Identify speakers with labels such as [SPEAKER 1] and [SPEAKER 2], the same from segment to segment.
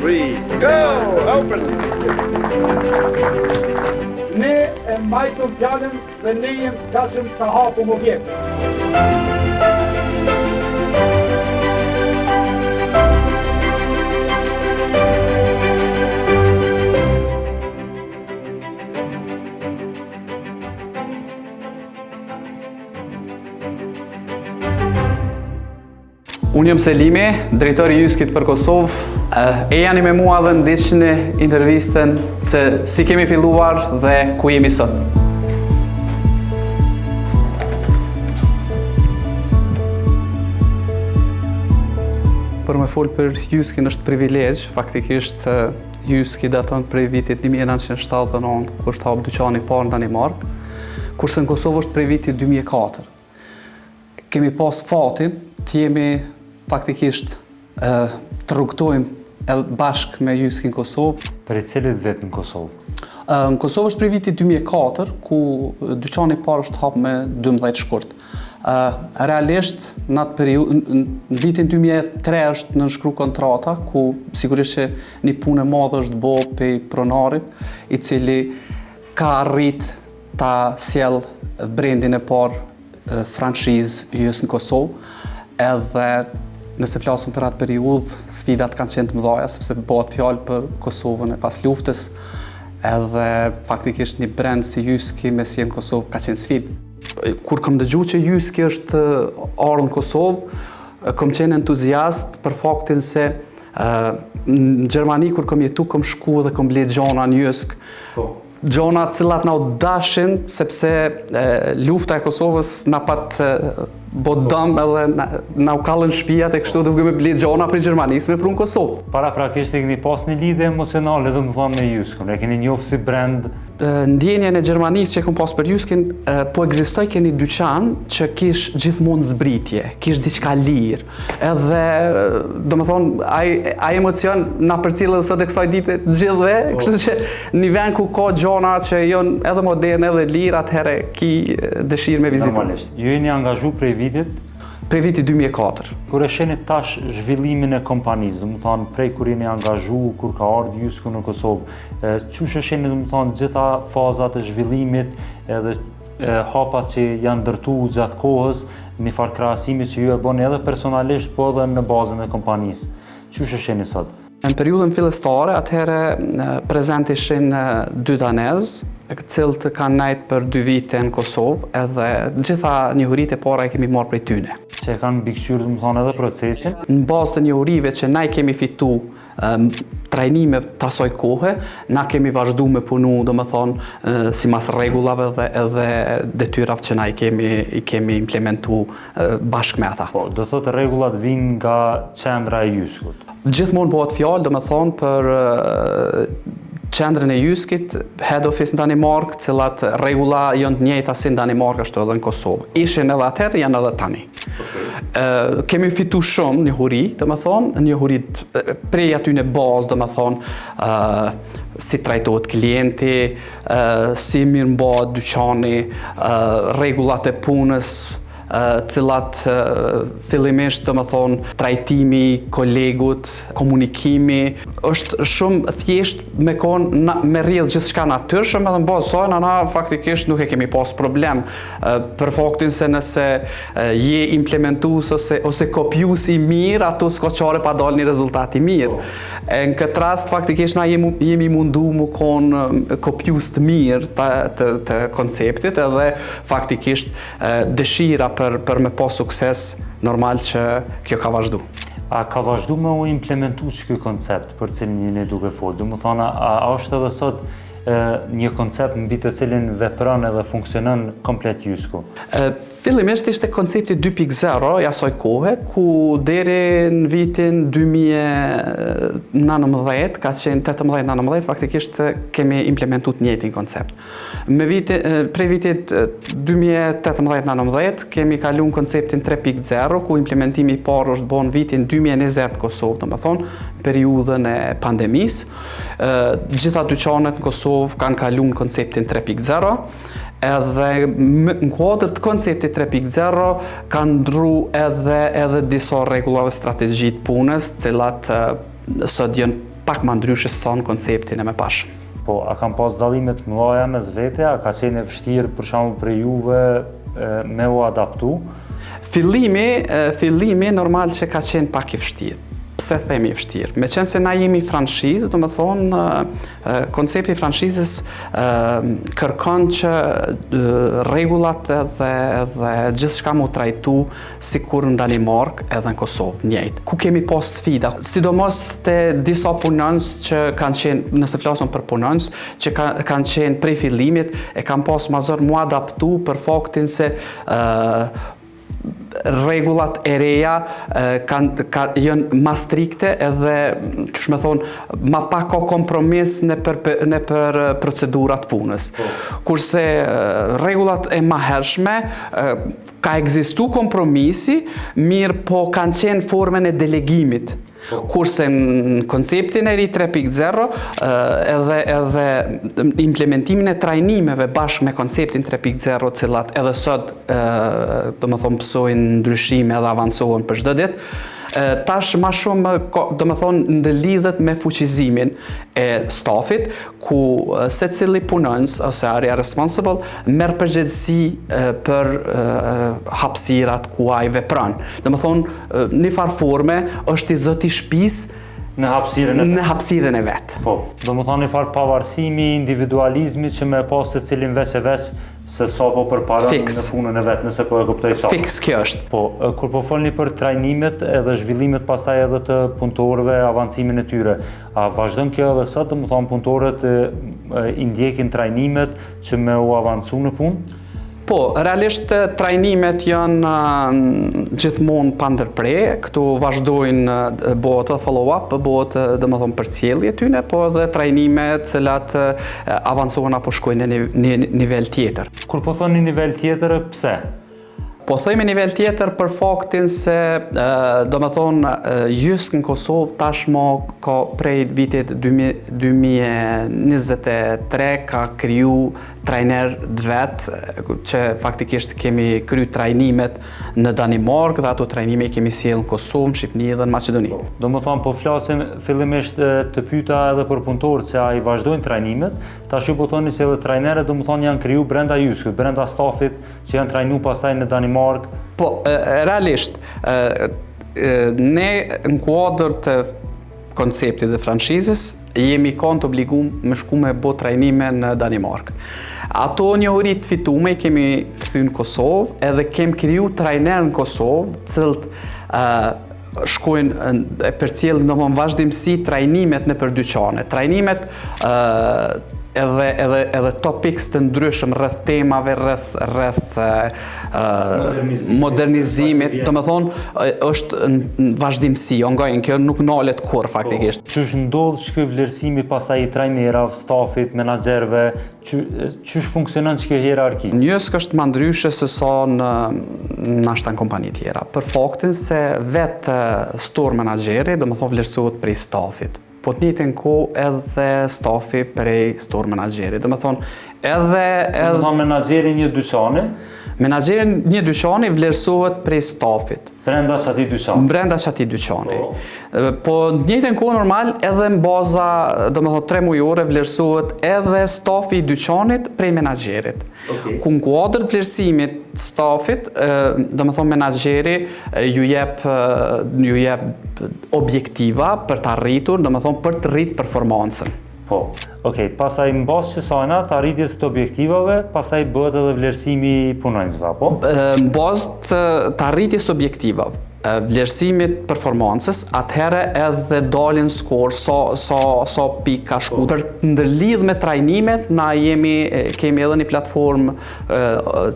[SPEAKER 1] 3, go! Open!
[SPEAKER 2] Ne e mbajtur fjalën dhe ne jemi gatshëm të hapum objekt.
[SPEAKER 3] Unë jam Selimi, drejtori i Jyskit për Kosovë. E jani me mua dhe ndihni intervistën se si kemi filluar dhe ku jemi sot. Për me folë për Jyskin është privilegj, faktikisht Jyski daton prej vitit 1979, kur është hap dyqani i parë në Danimark, kurse në Kosovë është prej vitit 2004. Kemi pas fatin të jemi faktikisht të rrugtojmë edhe bashkë me Jyskin Kosovë.
[SPEAKER 4] Për cilit vetë në Kosovë?
[SPEAKER 3] Në Kosovë është prej vitit 2004, ku dyqani i parë është hap me 12 shkurt. Realisht, në atë periudhë, në vitin 2003 është nënshkru kontrata, ku sigurisht që një punë e madhe është bo pej pronarit, i cili ka arrit ta sjell brendin e parë franchise Jys në Kosovë, edhe nëse flasëm për atë periudhë, sfidat kanë qenë të mëdha, sepse bëhet fjalë për Kosovën e pas luftës, edhe faktikisht një brend si Jyski me sjellje në Kosovë ka qenë sfidë. Kur kam dëgjuar që Jyski është ardhur në Kosovë, kam qenë entuziast për faktin se në Gjermani kur kam jetu, kam shku dhe kam ble gjona në Jysk. Gjona të cilat na u dashin, sepse lufta e Kosovës na pat bo dëm edhe na u kallën shtëpiat e kështu duke me ble gjona për Gjermanisë me prunë Kosovë.
[SPEAKER 4] Paraprakisht e keni pas një lidhje emocionale domethënë me Jyskun, e keni njohur si brand.
[SPEAKER 3] Ndjenjen e Gjermanisë që kam pas për Jyskin, po ekzistoi keni dyqan që kish gjithmonë zbritje, kish diçka lirë. Edhe domethënë ai emocion na përcjell sot e kësaj dite të gjithëve, kështu që në vend ku ka gjona që janë edhe moderne edhe lirë, atëherë ki dëshirë me vizitë.
[SPEAKER 4] Normalisht. Ju jeni angazhuar prej vitit?
[SPEAKER 3] Prej vitit 2004.
[SPEAKER 4] Kur e sheni tash zhvillimin e kompanisë, domethënë prej kur jeni angazhuar, kur ka ardhur Jysku në Kosovë, çush e sheni domethënë gjitha fazat e zhvillimit edhe hapat që janë ndërtuar gjatë kohës, në farë krahasimi që ju e bëni edhe personalisht, po edhe në bazën e kompanisë. Çush e sheni sot?
[SPEAKER 3] Në periudhën fillestare, atëherë prezent ishin 2 danezë, të cilët kanë nejtë për 2 vite në Kosovë, edhe gjitha njohuritë e para e kemi marrë prej tyne.
[SPEAKER 4] Që e kanë mbikëqyrë domethënë edhe procesin?
[SPEAKER 3] Në bazë të njohurive që na kemi fitu trajnime të asoj kohe, na kemi vazhdu me punu, domethënë, si mas rregullave dhe edhe detyrave që na i kemi implementu bashkë me ata.
[SPEAKER 4] Po, do thotë rregullat vinë nga qendra e Jyskut.
[SPEAKER 3] Gjithmonë bëhet fjalë, domethënë, për qendrën e Jyskit, head office në Danimark, cilat rregulla janë të njëjta si në Danimark ashtu edhe në Kosovë. Ishin edhe atëherë, janë edhe tani. Kemi fitu shumë njohuri, domethënë, njohurit prej aty në bazë, domethënë, si trajtohet klienti, si mirëmbahet dyqani, rregullat e punës, cilat fillimisht domethënë trajtimi kolegut, komunikimi, është shumë thjesht me rrjedh gjithçka natyrshëm, edhe në bazë saj na faktikisht nuk e kemi pas problem për faktin se nëse je implementues ose kopjues i mirë, ato s'ka çare pa dalë një rezultat i mirë. Në këtë rast faktikisht na jemi mundu mu konë kopjues të mirë të konceptit, edhe faktikisht dëshira për me pas sukses, normal që kjo ka vazhdu.
[SPEAKER 4] A ka vazhdu me u implementu që kjo koncept për cilin jeni duke folë? Domethënë, a është edhe sot një koncept mbi të cilin vepron edhe funksionon komplet Jysku?
[SPEAKER 3] Fillimisht ishte koncepti 2.0 i asaj kohe, ku deri në vitin 2019, ka qenë 18-19, faktikisht kemi implementuar të njëjtin koncept. Prej vitit 2018-19 kemi kaluar konceptin 3.0, ku implementimi i parë është bën vitin 2020 në Kosovë, domethënë periudhën e pandemisë. Gjitha dyqanet në Kosovë kanë kaluar në konceptin 3.0, edhe në kuadër të konceptit 3.0 kanë ndrru edhe disa rregulla dhe strategji të punës, cilat sot janë pak më ndryshe se sa në konceptin e mëparshëm.
[SPEAKER 4] Po, a kam pas dallimet mëdha mes vete, a ka qenë e vështirë për shembull për juve me u adaptu?
[SPEAKER 3] Fillimi normal që ka qenë pak i vështirë. Pse themi i vështirë? Me qenë se na jemi franshizë, do me thonë, koncepti i franshizës kërkon që rregullat edhe gjithçka mu trajtu sikur në Danimarkë edhe në Kosovë njëjtë. Ku kemi pas sfida, sidomos te disa punonjës që kanë qenë, nëse flasim për punonjës, që kanë qenë prej fillimit, e kanë pas mazor mu adaptu për faktin se rregullat e reja janë ma strikte edhe, që me thonë, ma pak ka kompromis në për procedurat punës. Kurse rregullat e ma hershme, ka ekzistu kompromisi, mirë po kanë qenë formën e delegimit. Kurse në konceptin e ri 3.0 edhe implementimin e trajnimeve bashkë me konceptin 3.0, cilat edhe sot do më thonë pësojnë ndryshime edhe avansohen për çdo ditë, tash ma shumë do më thonë ndëlidhet me fuqizimin e stafit, ku secili punonjës ose area responsible merr përgjegjësi për hapësirat ku ai vepron. Do më thonë në farë forme është i zoti shtëpisë
[SPEAKER 4] në hapësirën
[SPEAKER 3] e vet.
[SPEAKER 4] Po, do më thonë një farë pavarësimi, individualizmi që me pas secilin veç se sa po përparon në punën e vet, nëse po e kuptoj sot.
[SPEAKER 3] Fiks kjo është.
[SPEAKER 4] Po, kur po folni për trajnimet edhe zhvillimet pastaj edhe të punëtorëve, avancimin e tyre, a vazhdon kjo edhe sot, do më thonë punëtorët i ndjekin trajnimet që me u avancu në punë?
[SPEAKER 3] Po, realisht trajnimet janë gjithmonë pa ndërprerje, këtu vazhdojnë bëhet follow-up, bëhet domethënë përcjellje tyne, po edhe trajnime të cilat avancohen apo shkojnë në nivel tjetër.
[SPEAKER 4] Kur po thoni nivel tjetër, pse?
[SPEAKER 3] Po themi nivel tjetër për faktin se domethënë JYSK në Kosovë tashmë ka prej vitit 2023 ka kriju trajner vet, që faktikisht kemi kryu trajnimet në Danimarkë dhe ato trajnime i kemi sjellë në Kosovë, në Shqipëri dhe në Maqedoni.
[SPEAKER 4] Domethënë po flasim fillimisht të pyeta edhe për punëtorët se ai vazhdojnë trajnimet, tash ju po thoni se edhe trajnerët domethënë janë kriju brenda JYSK-ut, brenda stafit që janë trajnuar pastaj në Danimarkë.
[SPEAKER 3] Po, realisht, ne në kuadër të konceptit dhe franshizës jemi kanë të obligum me shku me bo trajnime në Danimarkë. Ato njohuri të fitume i kemi kthy në Kosovë edhe kemi kriju trajner në Kosovë, cilët shkojnë e përcjellin domosdoshmë vazhdimsi trajnimet në për dyqane. Trajnimet edhe topics të ndryshëm rreth temave, rreth modernizimit, domethënë është në vazhdimsi, kjo nuk nalet kurrë faktikisht.
[SPEAKER 4] Ç'është ndodh ky vlerësimi pastaj i trajnerave, stafit, menaxherëve, ç'është funksionon kjo hierarki?
[SPEAKER 3] Në JYSK është më ndryshe se sa në kompani tjera, për faktin se vetë store menaxheri domethënë vlerësohet prej stafit. Po të njëjtën kohë edhe stafi prej store menaxherit. Do të thonë edhe
[SPEAKER 4] menaxheri një dyqani?
[SPEAKER 3] Menaxheri një dyqani vlerësohet prej stafit.
[SPEAKER 4] Brenda atij dyqani?
[SPEAKER 3] Brenda atij dyqani. Po në të njëjtën kohë normal edhe në baza, domethënë 3 mujore vlerësohet edhe stafi i dyqanit prej menaxherit. Ku në kuadër të vlerësimit stafit, domethënë menaxheri ju jep objektiva për të arritur, domethënë për të rritur performancën.
[SPEAKER 4] Po. Okej, pastaj mbas kësajna të arritjes të objektivave, pastaj bëhet edhe vlerësimi i punonjësve, apo?
[SPEAKER 3] Mbas të arritjes të objektivave, vlerësimit performancës, atëherë edhe dalin skor sa pikë ka shku. Për të ndërlidh me trajnimet, na kemi edhe një platformë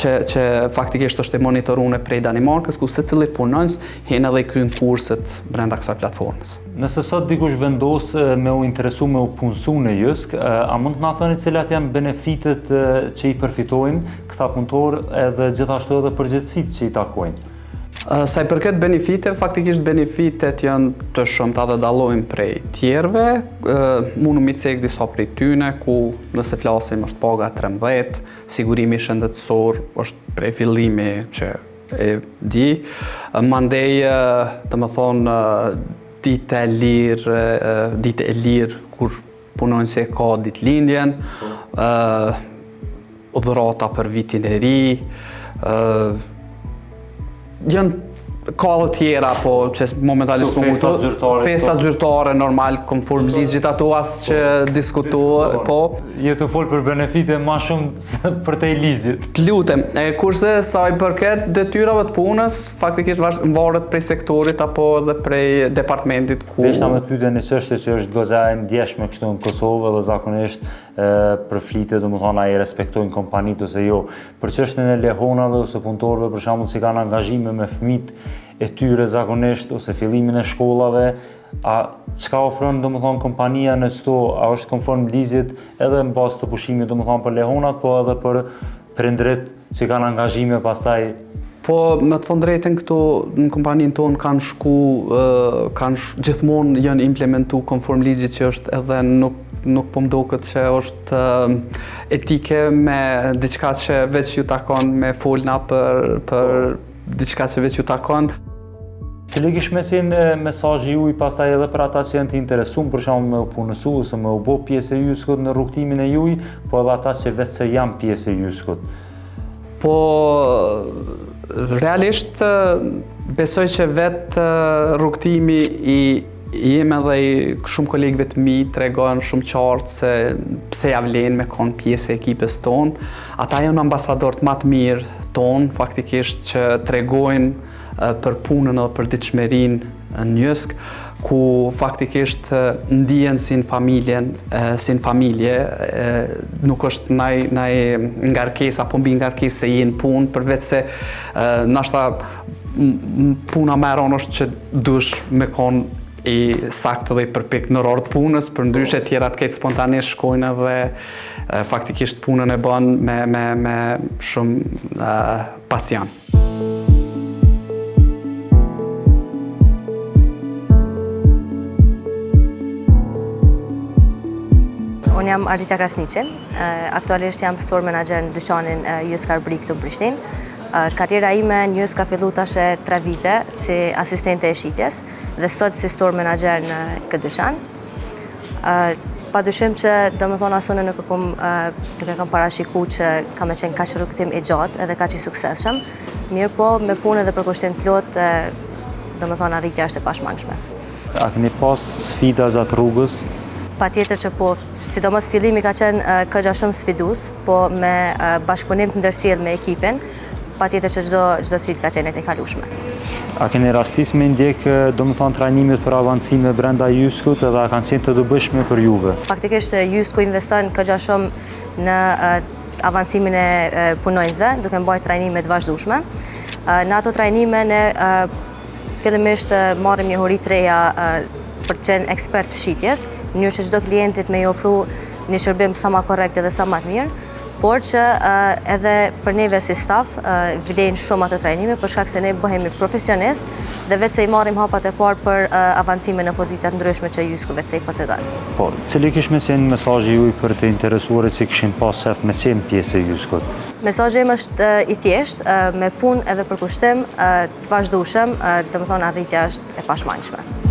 [SPEAKER 3] që faktikisht është e monitoruar prej Danimarkës, ku secili punonjës hen edhe kryen kurset brenda kësaj platformës.
[SPEAKER 4] Nëse sot dikush vendos me u interesu me u punësu në JYSK, a mund të na thoni cilat janë benefitet që i përfitojnë këta punëtorë edhe gjithashtu edhe përgjegjësitë që i takojnë?
[SPEAKER 3] Sa i përket benefite, faktikisht benefitet janë të shumta dhe dallojnë prej tjerëve. Mundu mi cek disa prej tyne, ku nëse flasim është paga 13, sigurimi shëndetësor është prej fillimi që e di. Mandej, domethënë, ditë e lirë kur punojnë se ka ditëlindjen, dhurata për vitin e ri, janë ka dhe tjera, po që momentalisht festat zyrtare normal, konform ligjit ato as që diskutohet, po.
[SPEAKER 4] Je të folë për benefite ma shumë se për te i ligjit.
[SPEAKER 3] Të lutem, kurse sa i përket detyrave të punës, faktikisht varet prej sektorit apo edhe prej departamentit ku...
[SPEAKER 4] Deshta me të pyte nësë është që është goza e ndjeshme kështu në Kosovë dhe zakonisht për flitet, do më thona, i respektojnë kompanit ose jo. Për çështjen e lehonave ose punëtorëve, për shembull, që kanë angazhime me fëmijët e tyre zakonisht, ose fillimin e shkollave, a çka ofron, do më thonë, kompania në çto, a është konform ligjit edhe në bazë të pushimit, do më thonë, për lehonat, po edhe për prindrit që kanë angazhime pastaj?
[SPEAKER 3] Po, me të thonë drejtën, këto në kompaninë tonë gjithmonë janë implementu konform ligjit që është edhe nuk po mdoket që është etike me diçka që veç ju takon me folna për diçka që veç ju takon.
[SPEAKER 4] Cili kish me qenë mesazhi juaj pastaj edhe për ata që janë të interesuar për shembull me u punësu ose me u bë pjesë e Juskut në rrugtimin e juaj, po edhe ata që vetë se janë pjesë e Juskut?
[SPEAKER 3] Po realisht besoj që vetë rrugtimi i jemi edhe i shumë kolegëve të mi tregojnë shumë qartë se pse ja vlen me kon pjesë e ekipes tonë. Ata janë ambasadorët më të mirë tonë, faktikisht që tregojnë për punën edhe për ditëshmërinë në Jysk, ku faktikisht ndihen si në familje, nuk është naj ngarkesë apo mbi ngarkesë se jenë punë, përveç se nashta puna më e rëndë është që duhesh me kon i saktë dhe i përpikt në orët punës, për ndryshe tjera të ketë spontanisht shkojnë dhe faktikisht punën e bën me shumë pasion.
[SPEAKER 5] Unë jam Arita Krasniqi, aktualisht jam store manager në dyqanin Jysk Arbrik të Prishtinë. Karriera ime në Jysk ka fillu tash 3 vite si asistente e shitjes dhe sot si store manager në këtë dyqan. Padyshim që domethënë asune nuk e kam parashiku që ka me qenë kaq rrugtim i gjatë edhe kaq i suksesshëm. Mirë po, me punë edhe për kushtim të plotë, domethënë arritja është e pashmangshme.
[SPEAKER 4] A keni pas sfida gjatë rrugës?
[SPEAKER 5] Patjetër që po, sidomos fillimi ka qenë këgja shumë sfidues, po me bashkëpunim të ndërsjellë me ekipin, patjetër që çdo sfidë ka qenë e kalueshme.
[SPEAKER 4] A keni rastis me ndjek, domethënë, trajnimet për avancime brenda Jyskut edhe a kanë qenë të dobishme për juve?
[SPEAKER 5] Faktikisht Jysku investon këgja shumë në avancimin e punonjësve, duke mbajtur trajnime të vazhdueshme. Në ato trajnime ne fillimisht marrim një hori të reja për të qenë ekspert të shitjes, në mënyrë që çdo klientit me i ofru një shërbim sa më korrekt edhe sa më të mirë, por që edhe për neve si staf vlen shumë ato trajnime për shkak se ne bëhemi profesionist dhe vetë se i marrim hapat e parë për avancime në pozita të ndryshme që Jysku vetë se i posedon.
[SPEAKER 4] Po, cili kish me qenë mesazhi juaj për të interesuarit që kishin pas shef me qenë pjesë e Jyskut?
[SPEAKER 5] Mesazhi im është i thjeshtë, me punë edhe për kushtim të vazhdueshëm, domethënë arritja është e pashmangshme.